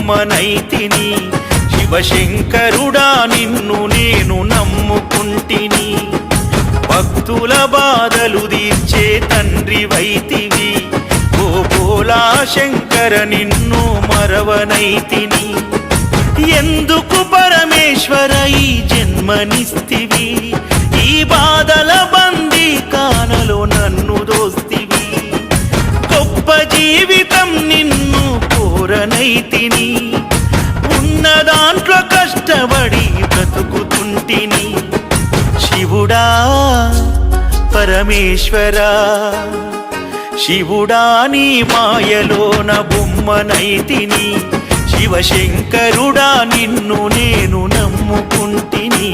బొమ్మనైతిని శివశంకరుడా నిన్ను నేను నమ్ముకుంటిని భక్తుల బాధలు తీర్చే తండ్రి వైతివి ఓ భోలా శంకర నిన్ను మరవనైతిని ఎందుకు పరమేశ్వర ఈ జన్మనిస్తివి ఈ బాధల బందీ కానలో నన్ను దోస్తివి గొప్ప జీవితం నిన్ను కోరనైతిని ఉన్న దాంట్లో కష్టపడి బ్రతుకుతుంటిని శివుడా పరమేశ్వరా శివుడా నీ మాయలోన బొమ్మనైతిని శివశంకరుడా నిన్ను నేను నమ్ముకుంటిని